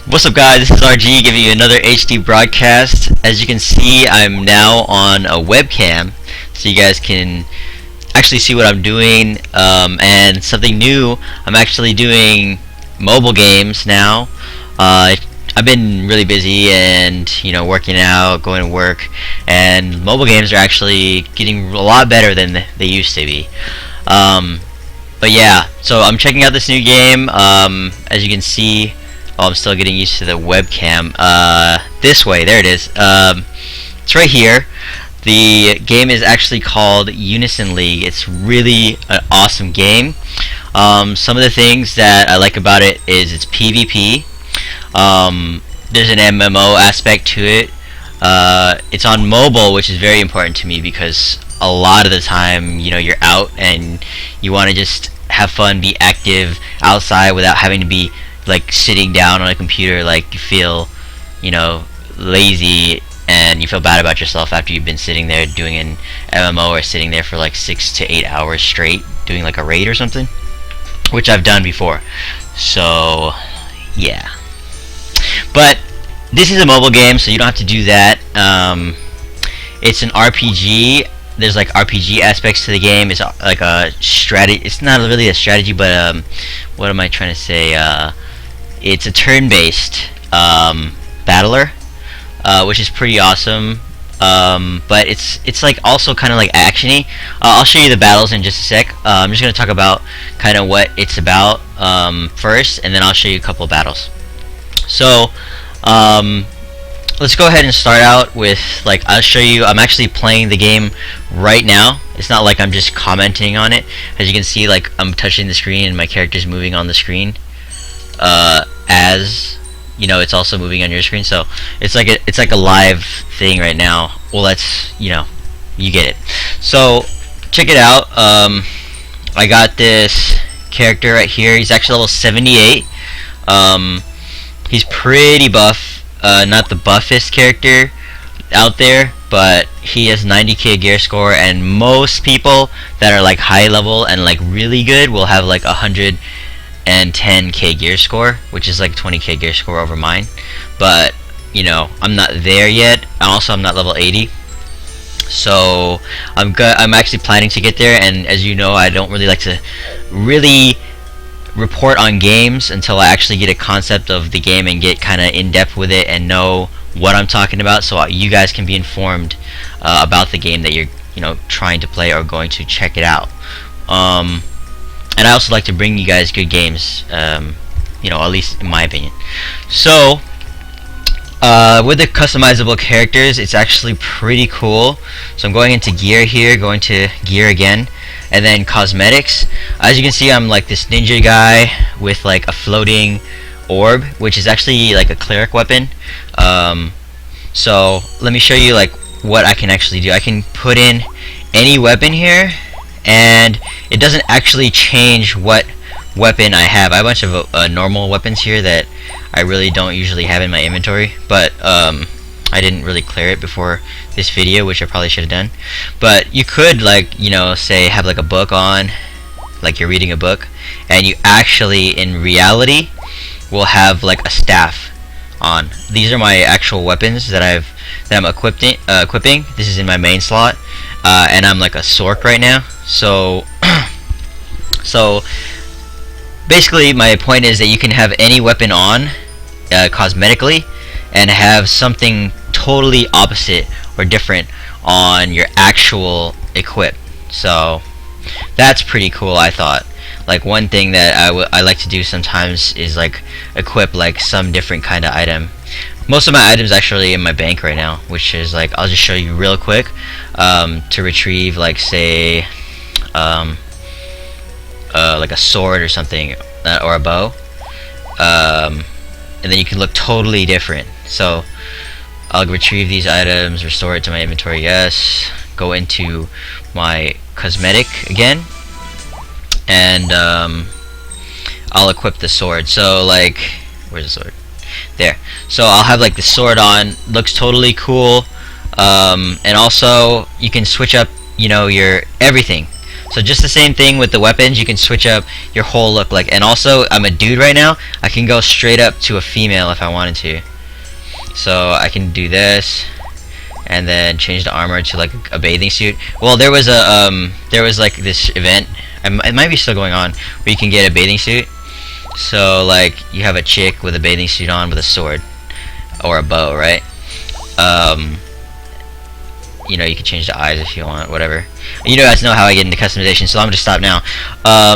What's up, guys? This is RG giving you another HD broadcast. As you can see, I'm now on a webcam, so you guys can actually see what I'm doing. And something new, I'm actually doing mobile games now. I've been really busy and working out, going to work, and mobile games are actually getting a lot better than they used to be. But yeah, so I'm checking out this new game. As you can see. Oh, I'm still getting used to the webcam. This way, there it is. It's right here. The game is actually called Unison League. It's really an awesome game. Some of the things that I like about it is it's PvP. There's an MMO aspect to it. It's on mobile, which is very important to me because a lot of the time, you're out and you want to just have fun, be active outside without having to be like sitting down on a computer. Like you feel lazy and you feel bad about yourself after you've been sitting there doing an MMO or sitting there for like 6 to 8 hours straight doing like a raid or something, which I've done before. So yeah, but this is a mobile game, so you don't have to do that. It's an RPG. There's like RPG aspects to the game. It's like a strategy. It's not really a strategy, but what am I trying to say? It's a turn-based battler, which is pretty awesome. But it's like also kind of like actiony. I'll show you the battles in just a sec. I'm just gonna talk about kind of what it's about first, and then I'll show you a couple of battles. So let's go ahead and start out with, like, I'll show you. I'm actually playing the game right now. It's not like I'm just commenting on it. As you can see, like, I'm touching the screen and my character's moving on the screen. As it's also moving on your screen, so it's like a live thing right now. Well, that's you get it. So check it out. I got this character right here. He's actually level 78. He's pretty buff. Not the buffest character out there, but he has 90k gear score, and most people that are like high level and like really good will have like 110k gear score, which is like 20k gear score over mine. But I'm not there yet. I'm not level 80, so I'm actually planning to get there. And as you know, I don't really like to really report on games until I actually get a concept of the game and get kind of in depth with it and know what I'm talking about, so you guys can be informed about the game that you're trying to play or going to check it out. And I also like to bring you guys good games, at least in my opinion. So with the customizable characters, it's actually pretty cool. So I'm going into gear here, going to gear again, and then cosmetics. As you can see, I'm like this ninja guy with like a floating orb, which is actually like a cleric weapon. So let me show you like what I can actually do. I can put in any weapon here, and it doesn't actually change what weapon I have. I have a bunch of normal weapons here that I really don't usually have in my inventory, but I didn't really clear it before this video, which I probably should have done. But you could, like, say have like a book on, like you're reading a book, and you actually in reality will have like a staff on. These are my actual weapons that I'm equipping. This is in my main slot, and I'm like a sork right now. So so basically my point is that you can have any weapon on cosmetically and have something totally opposite or different on your actual equip. So that's pretty cool, I thought. Like, one thing that I like to do sometimes is like equip like some different kind of item. Most of my items actually in my bank right now, which is like, I'll just show you real quick, to retrieve, like, say like a sword or something, or a bow, and then you can look totally different. So I'll retrieve these items, restore it to my inventory, yes, go into my cosmetic again, and I'll equip the sword. So like, where's the sword? There. So I'll have like the sword on, looks totally cool, and also you can switch up your everything. So just the same thing with the weapons, you can switch up your whole look. Like, and also, I'm a dude right now, I can go straight up to a female if I wanted to. So I can do this, and then change the armor to like a bathing suit. Well, there was like this event, it might be still going on, where you can get a bathing suit. So like you have a chick with a bathing suit on with a sword or a bow, right? You know, you can change the eyes if you want, whatever. You guys know how I get into customization, so I'm gonna stop now.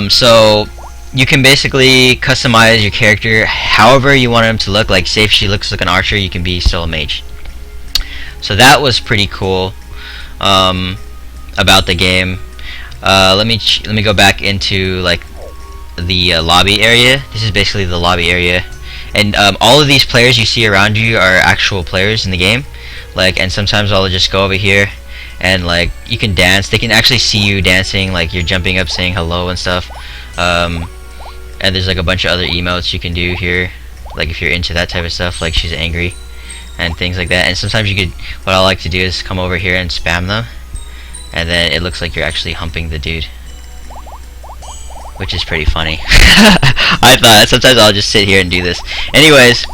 So you can basically customize your character however you want him to look. Like, say if she looks like an archer, you can be still a mage. So that was pretty cool about the game. Let me go back into like the lobby area. This is basically the lobby area, and all of these players you see around you are actual players in the game. Like, and sometimes I'll just go over here and like you can dance. They can actually see you dancing, like you're jumping up saying hello and stuff. And there's like a bunch of other emotes you can do here, like if you're into that type of stuff, like she's angry and things like that. And sometimes you could, what I like to do is come over here and spam them, and then it looks like you're actually humping the dude, which is pretty funny. I thought sometimes I'll just sit here and do this. Anyways,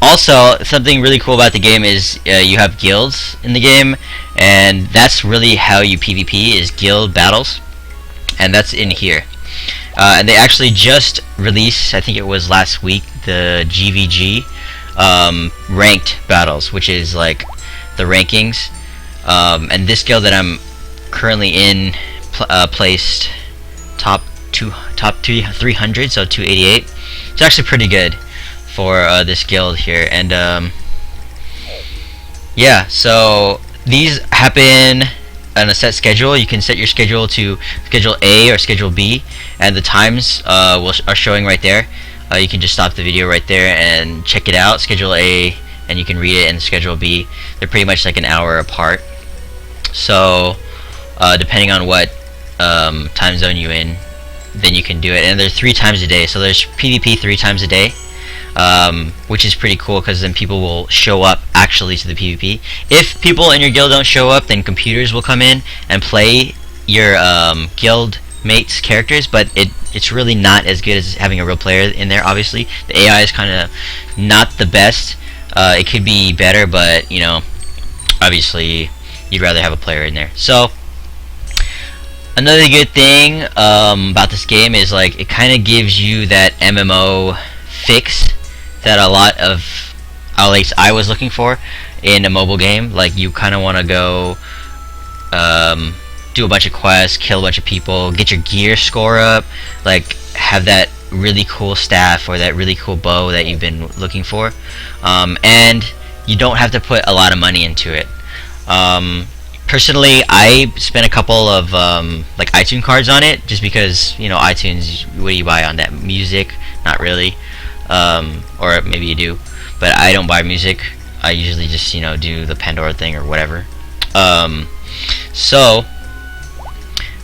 also something really cool about the game is you have guilds in the game, and that's really how you PvP, is guild battles, and that's in here. And they actually just released, I think it was last week, the GVG ranked battles, which is like the rankings. And this guild that I'm currently in placed top 300, so 288. It's actually pretty good for this guild here. And yeah, so these happen on a set schedule. You can set your schedule to schedule A or schedule B, and the times are showing right there. You can just stop the video right there and check it out. Schedule A, and you can read it, and schedule B, they're pretty much like an hour apart. So depending on what time zone you're in, then you can do it. And they're 3 times a day, so there's PvP 3 times a day, which is pretty cool, because then people will show up actually to the PvP. If people in your guild don't show up, then computers will come in and play your guild mates' characters, but it's really not as good as having a real player in there. Obviously the AI is kind of not the best. It could be better, but you know, obviously you'd rather have a player in there. So another good thing about this game is like it kind of gives you that MMO fix that a lot of, at least I was looking for in a mobile game. Like, you kind of want to go do a bunch of quests, kill a bunch of people, get your gear score up, like have that really cool staff or that really cool bow that you've been looking for, and you don't have to put a lot of money into it. Personally, I spent a couple of like iTunes cards on it, just because, you know, iTunes, what do you buy on that? Music? Not really. Or maybe you do, but I don't buy music. I usually just, you know, do the Pandora thing or whatever. So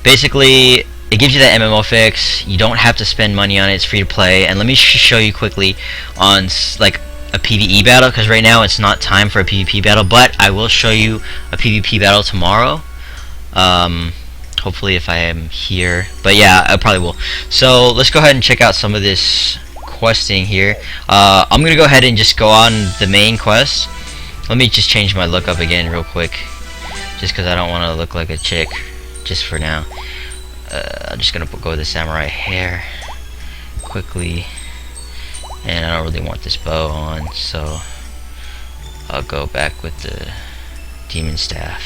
basically it gives you that MMO fix. You don't have to spend money on it. It's free to play. And let me show you quickly on like a PvE battle, because right now it's not time for a PvP battle, but I will show you a PvP battle tomorrow. Hopefully, if I am here, but yeah, I probably will. So let's go ahead and check out some of this questing here. I'm gonna go ahead and just go on the main quest. Let me just change my look up again real quick, just because I don't want to look like a chick just for now. I'm just gonna go with the samurai hair quickly, and I don't really want this bow on, so I'll go back with the demon staff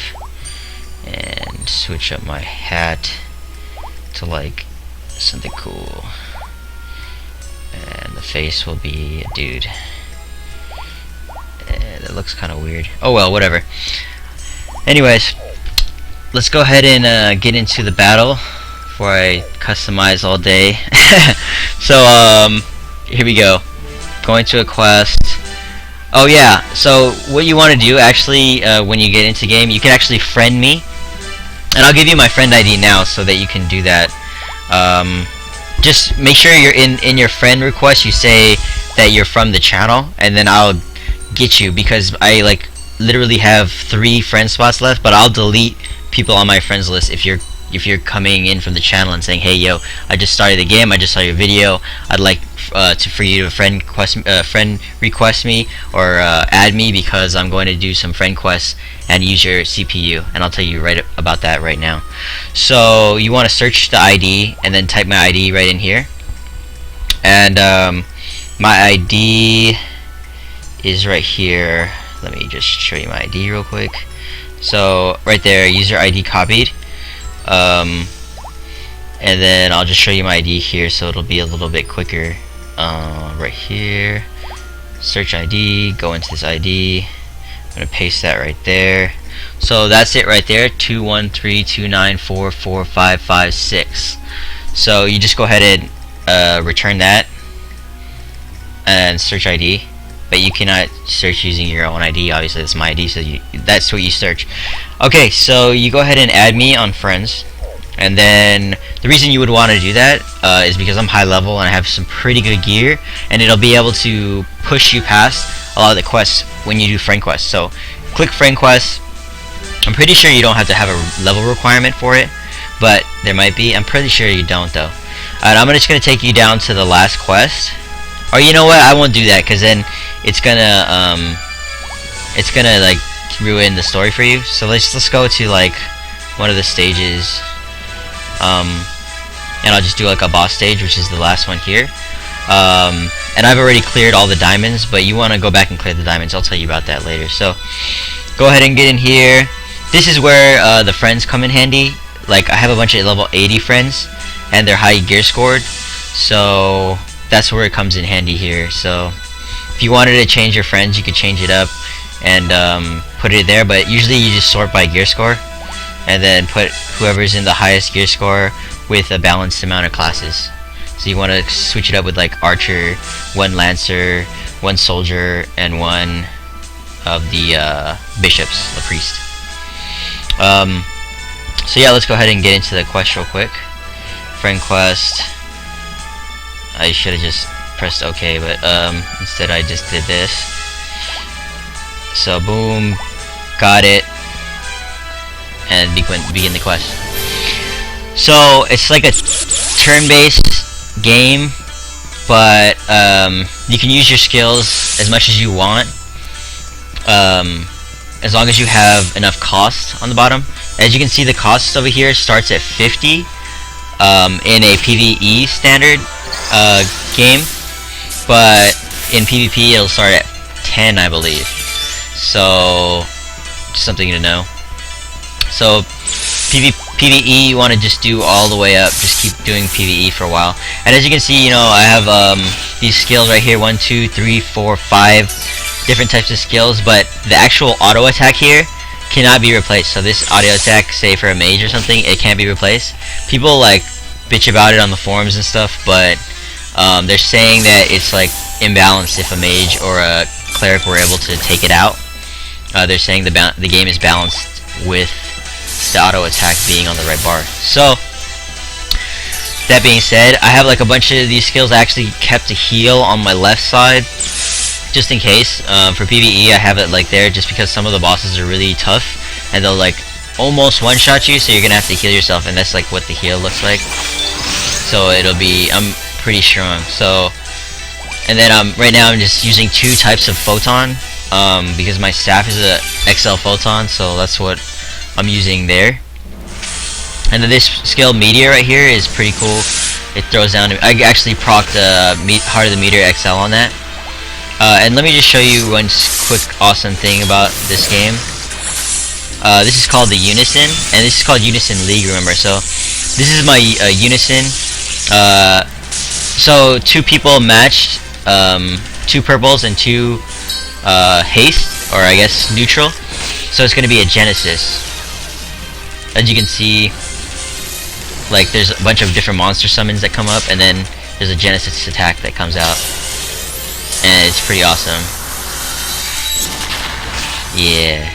and switch up my hat to like something cool, and the face will be a dude, and it looks kind of weird. Oh well, whatever. Anyways, let's go ahead and get into the battle before I customize all day. So here we go. Going to a quest. Oh yeah, so what you want to do actually, when you get into game, you can actually friend me, and I'll give you my friend ID now so that you can do that. Just make sure you're in your friend request, you say that you're from the channel, and then I'll get you, because I like literally have 3 friend spots left, but I'll delete people on my friends list if you're coming in from the channel and saying, hey yo, I just started the game, I just saw your video, I'd like for you to friend request me or add me because I'm going to do some friend quests and use your CPU, and I'll tell you right about that right now. So you want to search the ID and then type my ID right in here, and my ID is right here. Let me just show you my ID real quick. So right there, user ID copied, and then I'll just show you my ID here so it'll be a little bit quicker. Right here, search ID, go into this ID, I'm gonna paste that right there. So that's it right there, 21329445556. So you just go ahead and return that and search ID, but you cannot search using your own ID. Obviously that's my ID, so that's what you search. Okay, so you go ahead and add me on friends, and then the reason you would want to do that is because I'm high level and I have some pretty good gear, and it'll be able to push you past a lot of the quests when you do friend quests. So click friend quests. I'm pretty sure you don't have to have a level requirement for it, but there might be. I'm pretty sure you don't though. And I'm just gonna take you down to the last quest. Or you know what? I won't do that because then it's gonna like ruin the story for you. So let's go to like one of the stages, and I'll just do like a boss stage, which is the last one here. And I've already cleared all the diamonds, but you want to go back and clear the diamonds. I'll tell you about that later. So go ahead and get in here. This is where the friends come in handy. Like I have a bunch of level 80 friends, and they're high gear scored, so that's where it comes in handy here. So if you wanted to change your friends, you could change it up and put it there, but usually you just sort by gear score and then put whoever's in the highest gear score with a balanced amount of classes. So you want to switch it up with like archer, one lancer, one soldier, and one of the bishops, the priest. So yeah, let's go ahead and get into the quest real quick. Friend quest. I should have just pressed OK, but instead I just did this. So boom, got it, and begin the quest. So it's like a turn-based game, but you can use your skills as much as you want, as long as you have enough cost on the bottom. As you can see, the cost over here starts at 50 in a PvE standard game, but in PvP it'll start at 10, I believe. So just something to know. So PvE, you want to just do all the way up, just keep doing PvE for a while. And as you can see, you know, I have these skills right here, 1 2 3 4 5 different types of skills, but the actual auto attack here cannot be replaced. So this auto attack, say for a mage or something, it can't be replaced. People like bitch about it on the forums and stuff, but they're saying that it's like imbalanced if a mage or a cleric were able to take it out. They're saying the game is balanced with the auto attack being on the right bar. So that being said, I have like a bunch of these skills. I actually kept a heal on my left side just in case. For PvE I have it like there just because some of the bosses are really tough and they'll like almost one-shot you, so you're gonna have to heal yourself, and that's like what the heal looks like. So it'll be, I'm pretty strong. So, and then right now I'm just using 2 types of photon because my staff is a XL photon, so that's what I'm using there. And then this skill meteor right here is pretty cool. It throws down. I actually procced Heart of the Meteor XL on that. And let me just show you one quick awesome thing about this game. This is called the Unison, and this is called Unison League, remember. So this is my Unison. So 2 people matched, 2 purples and 2 haste, or I guess neutral. So it's going to be a Genesis. As you can see, like there's a bunch of different monster summons that come up, and then there's a Genesis attack that comes out, and it's pretty awesome. Yeah.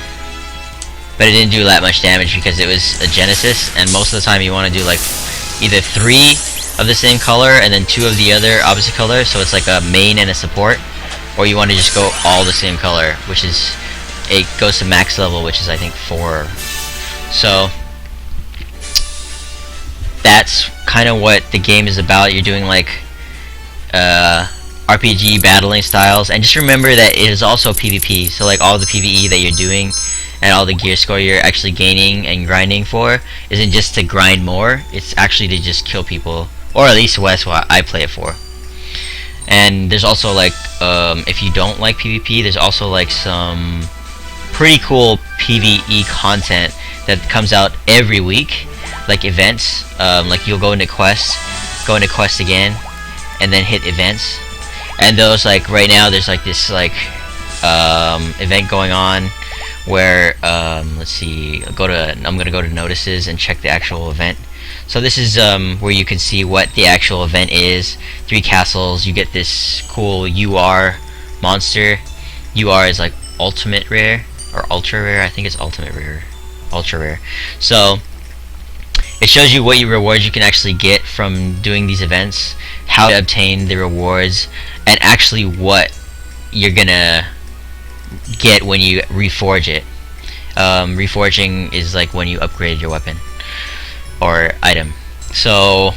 But it didn't do that much damage because it was a Genesis, and most of the time you want to do like either 3 of the same color and then 2 of the other opposite color, so it's like a main and a support, or you want to just go all the same color, which is, it goes to max level, which is I think 4. So that's kind of what the game is about. You're doing like RPG battling styles, and just remember that it is also PvP. So like all the PvE that you're doing and all the gear score you're actually gaining and grinding for isn't just to grind more, it's actually to just kill people, or at least that's what I play it for. And there's also like if you don't like PvP, there's also like some pretty cool PvE content that comes out every week, like events. Like you'll go into quests again, and then hit events. And those, like right now, there's like this like event going on where let's see. I'm gonna go to notices and check the actual event. So this is where you can see what the actual event is. 3 castles. You get this cool UR monster. UR is like ultimate rare or ultra rare. I think it's ultimate rare, ultra rare. So it shows you what rewards you can actually get from doing these events, how to obtain the rewards, and actually what you're gonna get when you reforge it. Reforging is like when you upgrade your weapon or item. So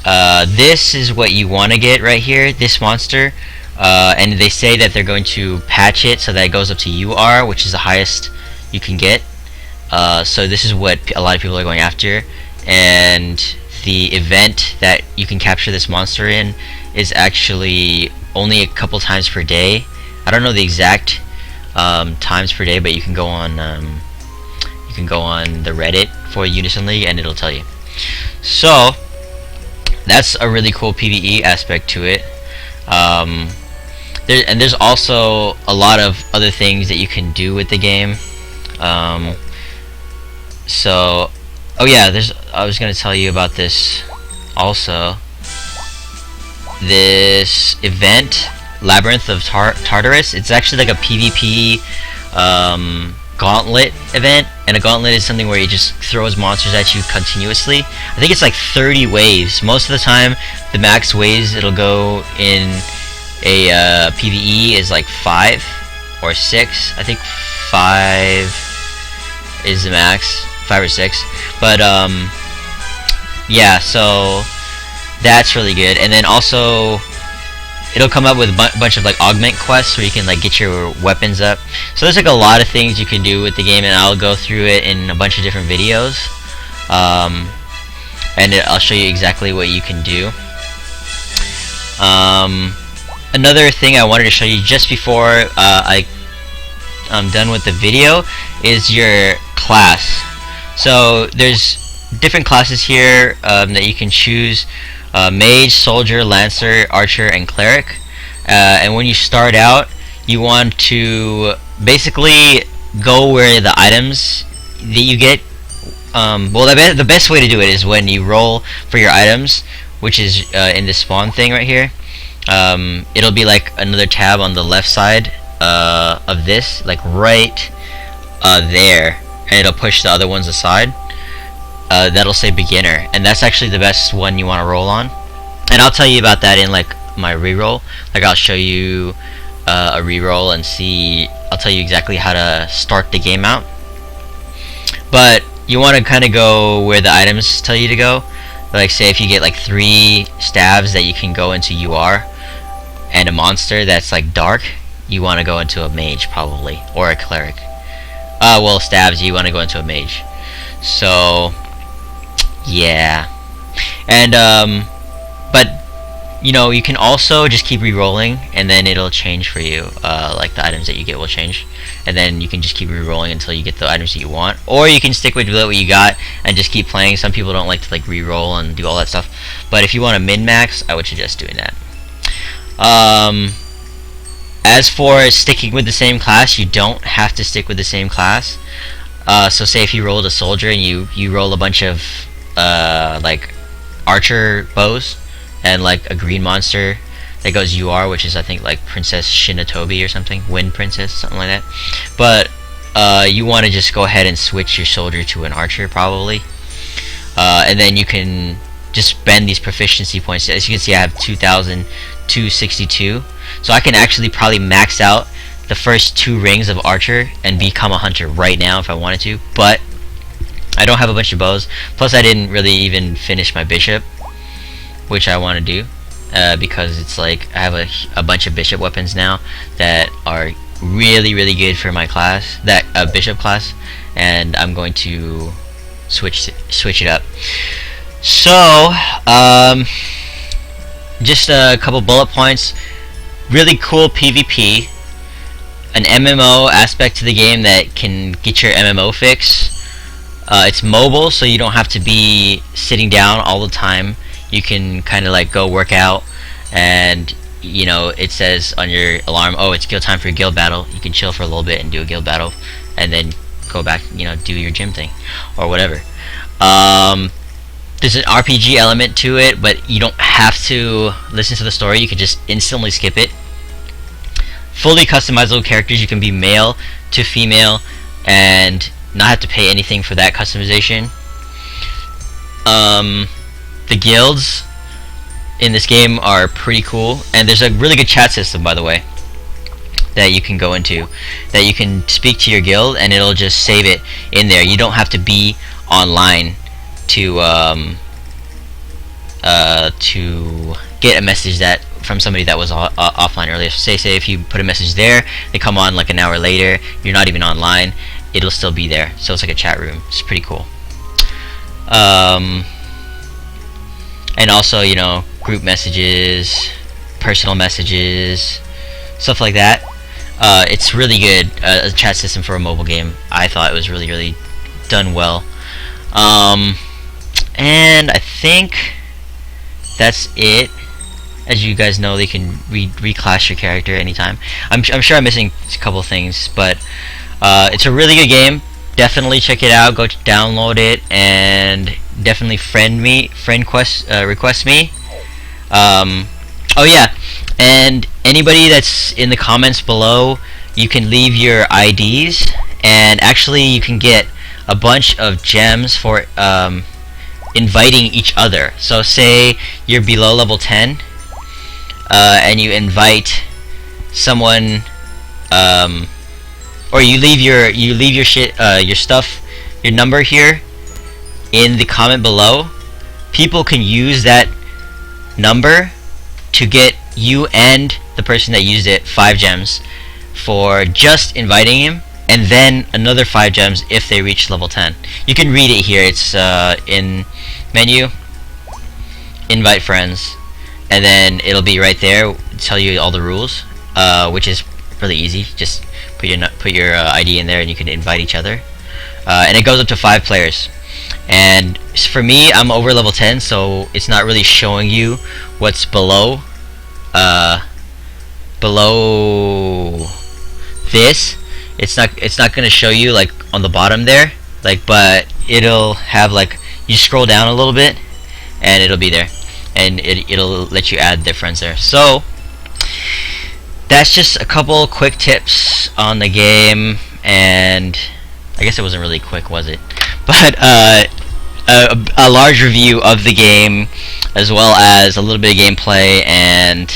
this is what you want to get right here, this monster, and they say that they're going to patch it so that it goes up to UR, which is the highest you can get. So this is what a lot of people are going after, and the event that you can capture this monster in is actually only a couple times per day. I don't know the exact times per day, but you can go on the Reddit for Unison League and it'll tell you. So that's a really cool PvE aspect to it. There's also a lot of other things that you can do with the game. So, oh yeah, I was gonna tell you about this also. This event, Labyrinth of Tartarus, it's actually like a PvP gauntlet event, and a gauntlet is something where he just throws monsters at you continuously. I think it's like 30 waves. Most of the time, the max waves it'll go in a PvE is like 5 or 6. I think 5 is the max. 5 or 6, but yeah, so that's really good. And then also it'll come up with a bunch of like augment quests where you can like get your weapons up. So there's like a lot of things you can do with the game, and I'll go through it in a bunch of different videos, and I'll show you exactly what you can do. Another thing I wanted to show you just before I'm done with the video is your class. So there's different classes here that you can choose: mage, soldier, lancer, archer, and cleric. And when you start out, you want to basically go where the items that you get. Well, the best way to do it is when you roll for your items, which is in this spawn thing right here. It'll be like another tab on the left side of this, like right there. And it'll push the other ones aside. That'll say beginner, and that's actually the best one you want to roll on. And I'll tell you about that in like my reroll. Like I'll show you a reroll and see. I'll tell you exactly how to start the game out. But you want to kind of go where the items tell you to go. Like say if you get like 3 stabs that you can go into UR, and a monster that's like dark, you want to go into a mage probably, or a cleric. Well, stabs, you want to go into a mage. So, yeah. And, but, you know, you can also just keep re-rolling, and then it'll change for you. Like, the items that you get will change. And then you can just keep re-rolling until you get the items that you want. Or you can stick with what you got and just keep playing. Some people don't like to, like, re-roll and do all that stuff. But if you want to min-max, I would suggest doing that. As for sticking with the same class, you don't have to stick with the same class. So say if you rolled a soldier and you roll a bunch of like archer bows and like a green monster that goes UR, which is I think like Princess Shinatobi or something, Wind Princess, something like that. But you want to just go ahead and switch your soldier to an archer probably, and then you can just spend these proficiency points. As you can see, I have 2,262. So I can actually probably max out the first 2 rings of archer and become a hunter right now if I wanted to. But I don't have a bunch of bows. Plus, I didn't really even finish my bishop, which I want to do, because it's like I have a bunch of bishop weapons now that are really good for my class, that bishop class, and I'm going to switch it up. So, just a couple bullet points. Really cool PvP, an MMO aspect to the game that can get your MMO fix. It's mobile, so you don't have to be sitting down all the time. You can kind of like go work out, and you know, it says on your alarm, oh, it's guild time for a guild battle. You can chill for a little bit and do a guild battle, and then go back, you know, do your gym thing or whatever. There's an RPG element to it, but you don't have to listen to the story. You can just instantly skip it. Fully customizable characters. You can be male to female and not have to pay anything for that customization. The guilds in this game are pretty cool, and there's a really good chat system, by the way, that you can go into, that you can speak to your guild and it'll just save it in there. You don't have to be online to get a message that from somebody that was offline earlier. So say if you put a message there, they come on like an hour later, you're not even online, it'll still be there. So it's like a chat room. It's pretty cool. And also, you know, group messages, personal messages, stuff like that. It's really good, a chat system for a mobile game. I thought it was really done well. And I think that's it. As you guys know, they can reclass your character anytime. I'm sure I'm missing a couple things, but it's a really good game. Definitely check it out. Go download it and definitely request me. Oh yeah, and anybody that's in the comments below, you can leave your IDs, and actually you can get a bunch of gems for inviting each other. So say you're below level 10, and you invite someone, or you leave your stuff, your number here in the comment below. People can use that number to get you and the person that used it 5 gems for just inviting him, and then another 5 gems if they reach level 10. You can read it here. It's in menu, invite friends, and then it'll be right there, tell you all the rules, which is really easy. Just put your ID in there and you can invite each other, and it goes up to 5 players. And for me, I'm over level 10, so it's not really showing you what's below this. It's not gonna show you like on the bottom there, like, but it'll have, like, you scroll down a little bit and it'll be there, and it'll let you add their friends there. So that's just a couple quick tips on the game, and I guess it wasn't really quick, was it? But a large review of the game, as well as a little bit of gameplay, and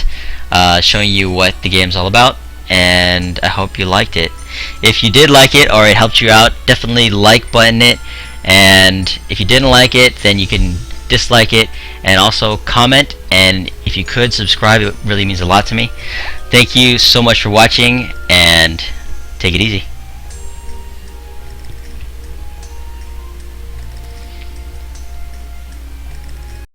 showing you what the game's all about. And I hope you liked it. If you did like it or it helped you out, definitely like button it. And if you didn't like it, then you can dislike it, and also comment, and if you could subscribe, it really means a lot to me. Thank you so much for watching, and take it easy.